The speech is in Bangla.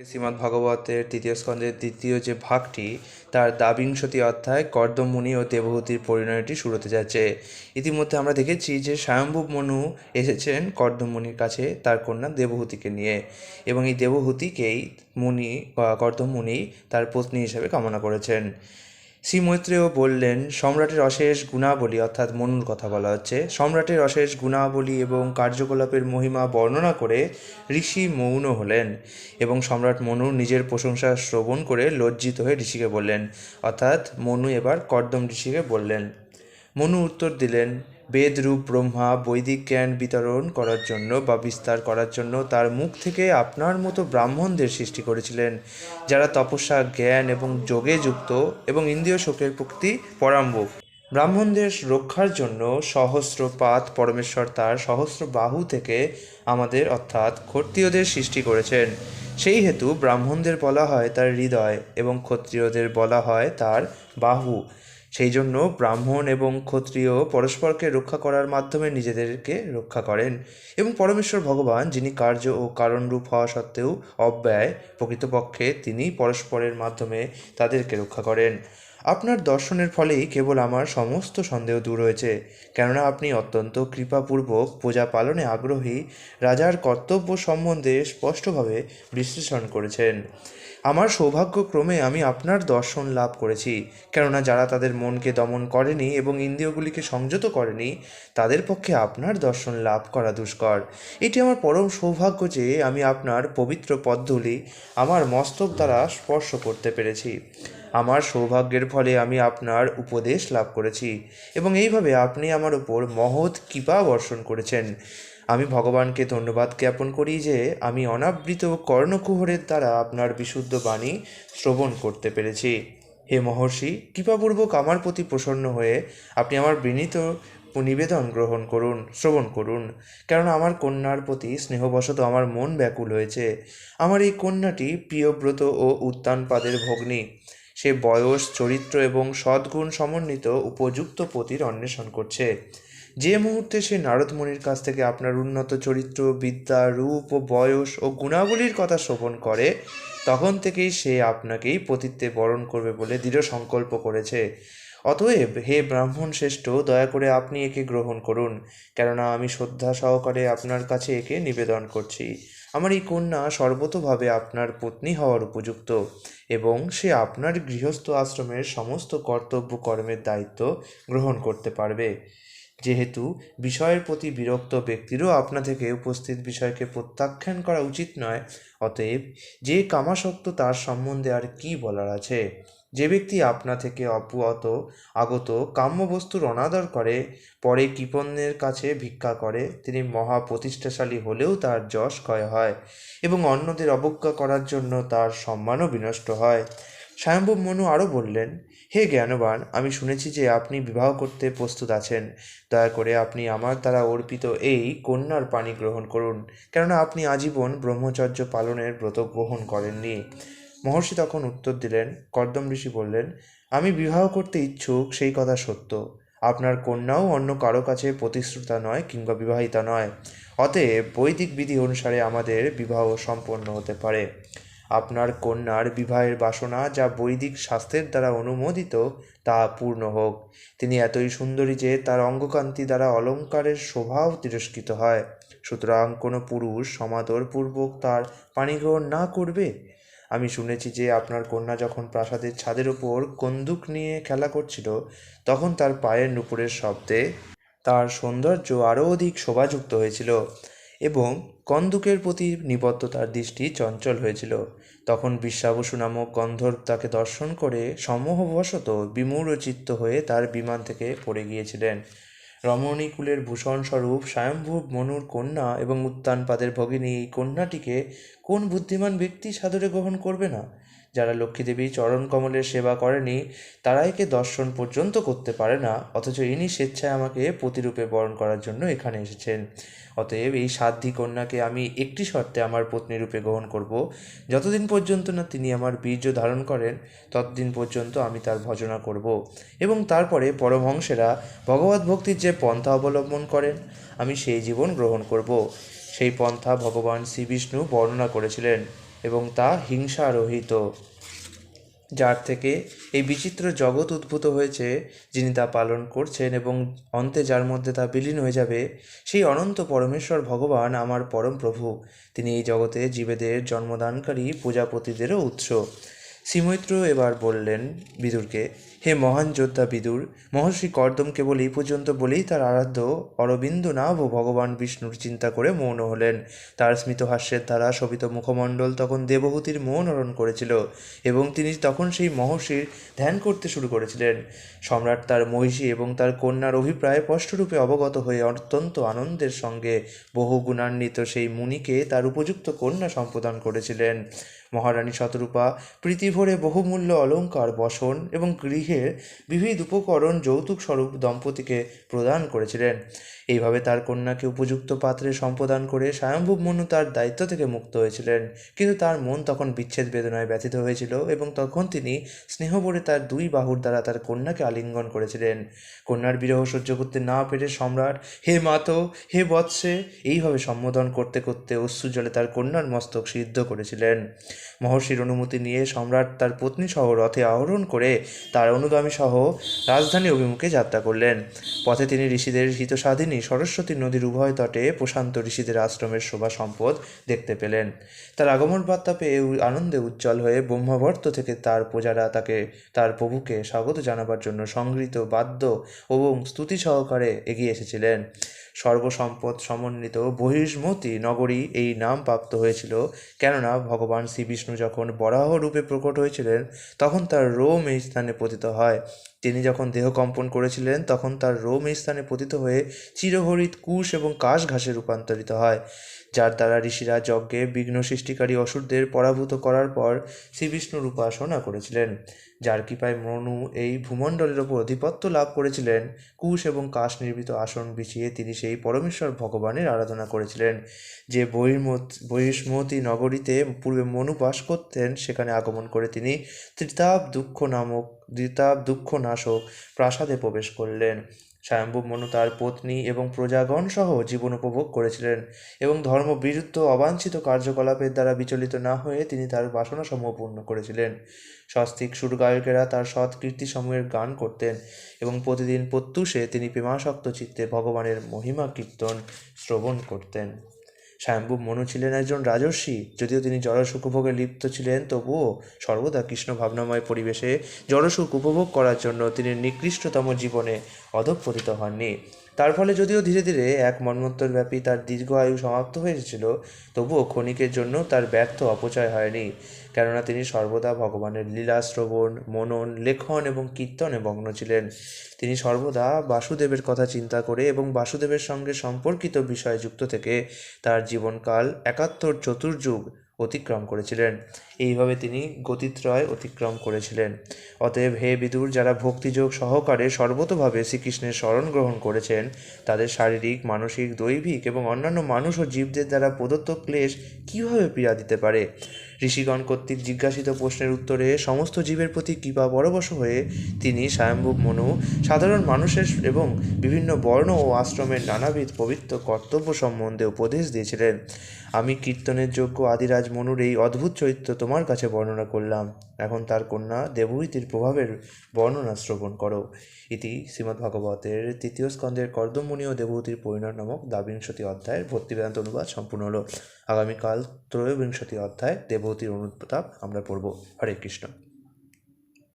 শ্রীমদ্ ভাগবতের তৃতীয় স্কন্ধের দ্বিতীয় যে ভাগটি, তার দ্বাবিংশতি অধ্যায় কর্দমমুনি ও দেবহূতির পরিণয়টি শুরু হতে যাচ্ছে। ইতিমধ্যে আমরা দেখেছি যে স্বয়ম্ভূ মনু এসেছেন কর্দমমুনির কাছে তার কন্যা দেবহূতিকে নিয়ে, এবং এই দেবহূতিকেই কর্দমমুনি তার পত্নী হিসেবে কামনা করেছেন। শ্রী মৈত্রেয় বললেন, সম্রাটের অশেষ গুণাবলী, অর্থাৎ মনুর কথা বলা হচ্ছে, সম্রাটের অশেষ গুণাবলী এবং কার্যকলাপের মহিমা বর্ণনা করে ঋষি মৌন হলেন, এবং সম্রাট মনু নিজের প্রশংসা শ্রবণ করে লজ্জিত হয়ে ঋষিকে বললেন, অর্থাৎ মনু এবার কর্দম ঋষিকে বললেন। মনু উত্তর দিলেন, বেদরূপ ব্রহ্মা বৈদিক জ্ঞান বিতরণ করার জন্য বা বিস্তার করার জন্য তার মুখ থেকে আপনার মতো ব্রাহ্মণদের সৃষ্টি করেছিলেন, যারা তপস্যা, জ্ঞান এবং যোগে যুক্ত এবং ইন্দ্রিয় শোকের প্রকৃতি পরাঙ্মুখ। ব্রাহ্মণদের রক্ষার জন্য সহস্রপাত পরমেশ্বর তার সহস্র বাহু থেকে আমাদের অর্থাৎ ক্ষত্রিয়দের সৃষ্টি করেছেন। সেই হেতু ব্রাহ্মণদের বলা হয় তার হৃদয় এবং ক্ষত্রিয়দের বলা হয় তার বাহু। সেই জন্য ব্রাহ্মণ এবং ক্ষত্রিয় পরস্পরকে রক্ষা করার মাধ্যমে নিজেদেরকে রক্ষা করেন, এবং পরমেশ্বর ভগবান, যিনি কার্য ও কারণরূপ হওয়া সত্ত্বেও অব্যয়, প্রকৃতপক্ষে তিনি পরস্পরের মাধ্যমে তাদেরকে রক্ষা করেন। আপনার দর্শনের ফলেই কেবল আমার সমস্ত সন্দেহ দূর হয়েছে, কেননা আপনি অত্যন্ত কৃপাপূর্বক প্রজা পালনে আগ্রহী রাজার কর্তব্য সম্বন্ধে স্পষ্টভাবে বিশ্লেষণ করেছেন। আমার সৌভাগ্যক্রমে আমি আপনার দর্শন লাভ করেছি, কেননা যারা তাদের মনকে দমন করেনি এবং ইন্দ্রিয়গুলিকে সংযত করেনি, তাদের পক্ষে আপনার দর্শন লাভ করা দুষ্কর। এটি আমার পরম সৌভাগ্য যে আমি আপনার পবিত্র পদধূলি আমার মস্তক দ্বারা স্পর্শ করতে পেরেছি। আমার সৌভাগ্যের ফলে আমি আপনার উপদেশ লাভ করেছি, এবং এইভাবে আপনি আমার উপর মহৎ কৃপা বর্ষণ করেছেন। আমি ভগবানকে ধন্যবাদ জ্ঞাপন করি যে আমি অনাবৃত কর্ণকুহরের দ্বারা আপনার বিশুদ্ধ বাণী শ্রবণ করতে পেরেছি। হে মহর্ষি, কৃপাপূর্বক আমার প্রতি প্রসন্ন হয়ে আপনি আমার বিনীত নিবেদন শ্রবণ করুন, কেননা আমার কন্যার প্রতি স্নেহবশত আমার মন ব্যাকুল হয়েছে। আমার এই কন্যাটি প্রিয়ব্রত ও উত্তানপাদের ভগ্নী। সে বয়স, চরিত্র এবং সদ্গুণ সমন্বিত উপযুক্ত পতির অন্বেষণ করছে। যে মুহূর্তে সে নারদমুনির কাছ থেকে আপনার উন্নত চরিত্র, বিদ্যা, রূপ ও বয়স ও গুণাবলীর কথা শ্রবণ করে, তখন থেকেই সে আপনাকেই পতিত্বে বরণ করবে বলে দৃঢ় সংকল্প করেছে। অতএব হে ব্রাহ্মণ শ্রেষ্ঠ, দয়া করে আপনি একে গ্রহণ করুন, কেননা আমি শ্রদ্ধা সহকারে আপনার কাছে একে নিবেদন করছি। আমার এই কন্যা সর্বতোভাবে আপনার পত্নী হওয়ার উপযুক্ত, এবং সে আপনার গৃহস্থ আশ্রমের সমস্ত কর্তব্য কর্মের দায়িত্ব গ্রহণ করতে পারবে। যেহেতু বিষয়ের প্রতি বিরক্ত ব্যক্তিরও আপনা থেকে উপস্থিত বিষয়কে প্রত্যাখ্যান করা উচিত নয়, অতএব যে কামাসক্ত তার সম্বন্ধে আর কি বলার আছে। যে ব্যক্তি আপনা থেকে আগত কাম্যবস্তুর অনাদর করে, পরে কৃপণের কাছে ভিক্ষা করে, তিনি মহাপ্রতিষ্ঠাশালী হলেও তার যশ ক্ষয় হয়, এবং অন্যদের অবজ্ঞা করার জন্য তার সম্মানও বিনষ্ট হয়। স্বয়ম্ভূ মনু আরও বললেন, হে জ্ঞানবান, আমি শুনেছি যে আপনি বিবাহ করতে প্রস্তুত আছেন। দয়া করে আপনি আমার দ্বারা অর্পিত এই কন্যার পানি গ্রহণ করুন, কেননা আপনি আজীবন ব্রহ্মচর্য পালনের ব্রত গ্রহণ করেননি। মহর্ষি তখন উত্তর দিলেন। কর্দম ঋষি বললেন, আমি বিবাহ করতে ইচ্ছুক, সেই কথা সত্য। আপনার কন্যাও অন্য কারো কাছে প্রতিশ্রুতা নয় কিংবা বিবাহিতা নয়। অতএব বৈদিক বিধি অনুসারে আমাদের বিবাহ সম্পন্ন হতে পারে। আপনার কন্যার বিবাহের বাসনা যা বৈদিক শাস্ত্রের দ্বারা অনুমোদিত, তা পূর্ণ হোক। তিনি এতই সুন্দরী যে তার অঙ্গকান্তি দ্বারা অলঙ্কারের শোভাও তিরস্কৃত হয়। সুতরাং কোনো পুরুষ সমাদরপূর্বক তার পাণিগ্রহণ না করবে। আমি শুনেছি যে আপনার কন্যা যখন প্রাসাদের ছাদের উপর কন্দুক নিয়ে খেলা করছিল, তখন তার পায়ের নুপুরের শব্দে তার সৌন্দর্য আরও অধিক শোভাযুক্ত হয়েছিল, এবং কন্দুকের প্রতি নিবদ্ধ তার দৃষ্টি চঞ্চল হয়েছিল। তখন বিশ্বাবসু নামক গন্ধর্ব তাকে দর্শন করে সম্মোহবশত বিমূঢ়চিত্ত হয়ে তার বিমান থেকে পড়ে গিয়েছিলেন। রমণীকুলের ভূষণস্বরূপ স্বয়ম্ভূ মনুর কন্যা এবং উত্তানপাদের ভগিনী এই কন্যাটিকে কোন বুদ্ধিমান ব্যক্তি সাদরে গ্রহণ করবে না? যারা লক্ষ্মীদেবী চরণ কমলের সেবা করেনি, তারা একে দর্শন পর্যন্ত করতে পারে না, অথচ ইনি স্বেচ্ছায় আমাকে প্রতিরূপে বরণ করার জন্য এখানে এসেছেন। অতএব এই সাধ্বী কন্যাকে আমি একটি শর্তে আমার পত্নীরূপে গ্রহণ করব। যতদিন পর্যন্ত না তিনি আমার বীর্য ধারণ করেন, ততদিন পর্যন্ত আমি তার ভজনা করব, এবং তারপরে পরমহংসেরা ভগবত ভক্তির যে পন্থা অবলম্বন করেন, আমি সেই জীবন গ্রহণ করব। সেই পন্থা ভগবান শ্রীবিষ্ণু বর্ণনা করেছিলেন। এবং তা হিংসারহিত, যার থেকে এই বিচিত্র জগৎ উদ্ভূত হয়েছে, যিনি তা পালন করছেন এবং অন্তে যার মধ্যে তা বিলীন হয়ে যাবে, সেই অনন্ত পরমেশ্বর ভগবান আমার পরম প্রভু। তিনি এই জগতে জীবেদের জন্মদানকারী প্রজাপতিদেরও উৎস। শ্রীমৈত্র এবার বললেন বিদুরকে, হে মহান যোদ্ধা বিদুর, মহর্ষি কর্দম কেবল এই পর্যন্ত বলেই তার আরাধ্য অরবিন্দ নাভ ও ভগবান বিষ্ণুর চিন্তা করে মৌন হলেন। তার স্মিতহাস্যের দ্বারা শোভিত মুখমণ্ডল তখন দেবহূতির মন হরণ করেছিল এবং তিনি তখন সেই মহর্ষির ধ্যান করতে শুরু করেছিলেন। সম্রাট তার মহিষী এবং তার কন্যার অভিপ্রায় স্পষ্টরূপে অবগত হয়ে অত্যন্ত আনন্দের সঙ্গে বহু গুণান্বিত সেই মুনিকে তার উপযুক্ত কন্যা সম্প্রদান করেছিলেন। মহারানী শতরূপা প্রীতিভরে বহুমূল্য অলঙ্কার, বসন এবং গৃহের বিবিধ উপকরণ যৌতুক স্বরূপ দম্পতিকে প্রদান করেছিলেন। এইভাবে তার কন্যাকে উপযুক্ত পাত্রে সম্প্রদান করে স্বয়ম্ভূ মনু তার দায়িত্ব থেকে মুক্ত হয়েছিলেন। কিন্তু তার মন তখন বিচ্ছেদ বেদনায় ব্যথিত হয়েছিল এবং তখন তিনি স্নেহভরে তার দুই বাহুর দ্বারা তার কন্যাকে আলিঙ্গন করেছিলেন। কন্যার বিরহ সহ্য করতে না পেরে সম্রাট হে মাতো, হে বৎসে এইভাবে সম্বোধন করতে করতে অশ্রুজলে তার কন্যার মস্তক সিদ্ধ করেছিলেন। মহর্ষির অনুমতি নিয়ে সম্রাট তার পত্নী সহ রথে আরোহণ করে তার অনুগামী সহ রাজধানী অভিমুখে যাত্রা করলেন। পথে তিনি ঋষিদের হিতসাধিনী সরস্বতী নদীর উভয় তটে প্রশান্ত ঋষিদের আশ্রমের শোভা সম্পদ দেখতে পেলেন। তার আগমন বার্তা পেয়ে আনন্দে উজ্জ্বল হয়ে ব্রহ্মাবর্ত থেকে তার প্রজারা তার প্রভুকে স্বাগত জানাবার জন্য সংগৃহীত বাদ্য এবং স্তুতি সহকারে এগিয়ে এসেছিলেন। সর্বসম্পদ সমন্বিত বহিষ্মতী নগরী এই নাম প্রাপ্ত হয়েছিল, কেননা ভগবান শ্রীবিষ্ণু যখন বরাহ রূপে প্রকট হয়েছিলেন তখন তার রোম এই স্থানে পতিত হয়। তিনি যখন দেহ কম্পন করেছিলেন তখন তার রোম এই স্থানে পতিত হয়ে চিরহরিত কুশ এবং কাশ ঘাসে রূপান্তরিত হয়, যার দ্বারা ঋষিরা যজ্ঞে বিঘ্ন সৃষ্টিকারী অসুরদের পরাভূত করার পর শ্রীবিষ্ণুর উপাসনা করেছিলেন। যার কৃপায় মনু এই ভূমণ্ডলের ওপর আধিপত্য লাভ করেছিলেন। কুশ এবং কাশ নির্মিত আসন বিছিয়ে তিনি সেই পরমেশ্বর ভগবানের আরাধনা করেছিলেন। যে বহিষ্মতী নগরীতে পূর্বে মনু বাস করতেন, সেখানে আগমন করে তিনি ত্রিতাপ দুঃখ নাশক প্রাসাদে প্রবেশ করলেন। স্বয়ম্ভূ মনু তার পত্নী এবং প্রজাগণ সহ জীবন উপভোগ করেছিলেন এবং ধর্মবিরুদ্ধ অবাঞ্ছিত কার্যকলাপের দ্বারা বিচলিত না হয়ে তিনি তার বাসনাসমূহ পূর্ণ করেছিলেন। স্বস্তিক সুরগায়কেরা তার সৎ কীর্তিসমূহের গান করতেন এবং প্রতিদিন প্রত্যুষে তিনি প্রেমাসক্ত চিত্তে ভগবানের মহিমা কীর্তন শ্রবণ করতেন। স্বয়ম্ভূ মনু ছিলেন একজন রাজর্ষি। যদিও তিনি জড়সুখ উপভোগে লিপ্ত ছিলেন, তবুও সর্বদা কৃষ্ণ ভাবনাময় পরিবেশে জড়সুখ উপভোগ করার জন্য তিনি নিকৃষ্টতম জীবনে অধঃপতিত হননি। তার ফলে যদিও ধীরে ধীরে এক মন্বন্তরব্যাপী তার দীর্ঘ আয়ু সমাপ্ত হয়ে এসেছিল, তবুও ক্ষণিকের জন্য তার ব্যর্থ অপচয় হয়নি, কেননা তিনি সর্বদা ভগবানের লীলা শ্রবণ, মনন, লেখন এবং কীর্তনে মগ্ন ছিলেন। তিনি সর্বদা বাসুদেবের কথা চিন্তা করে এবং বাসুদেবের সঙ্গে সম্পর্কিত বিষয়ে যুক্ত থেকে তার জীবনকাল ৭১ চতুর্যুগ অতিক্রম করেছিলেন। এইভাবে তিনি গতিত্রয় অতিক্রম করেছিলেন। অতএব হে বিদুর, যারা ভক্তিযোগ সহকারে সর্বতোভাবে শ্রীকৃষ্ণের শরণ গ্রহণ করেছেন, তাদের শারীরিক, মানসিক, দৈবিক এবং অন্যান্য মানুষ ও জীবদের দ্বারা প্রদত্ত ক্লেশ কীভাবে পীড়া দিতে পারে? ঋষিগণ কর্তৃক জিজ্ঞাসিত প্রশ্নের উত্তরে সমস্ত জীবের প্রতি কৃপা পরবশ হয়ে তিনি স্বয়ম্ভূ মনু সাধারণ মানুষের এবং বিভিন্ন বর্ণ ও আশ্রমের নানাবিধ পবিত্র কর্তব্য সম্বন্ধে উপদেশ দিয়েছিলেন। আমি কীর্তনের যোগ্য আদিরাজ মনুর এই অদ্ভুত চরিত্র তোমার কাছে বর্ণনা করলাম। এখন তার কন্যা দেবহূতির প্রভাবের বর্ণনা শ্রবণ করো। ইতি শ্রীমদ্ভাগবতের ৩য় স্কন্ধের কর্দমমুনি ও দেবহূতির পরিণয় নামক দ্বাবিংশতি অধ্যায়ের ভক্তিবেদান্ত অনুবাদ সম্পূর্ণ হলো। আগামীকাল ত্রয়োবিংশতি অধ্যায় দেবহূতির অনুতাপ আমরা পড়ব। হরে কৃষ্ণ।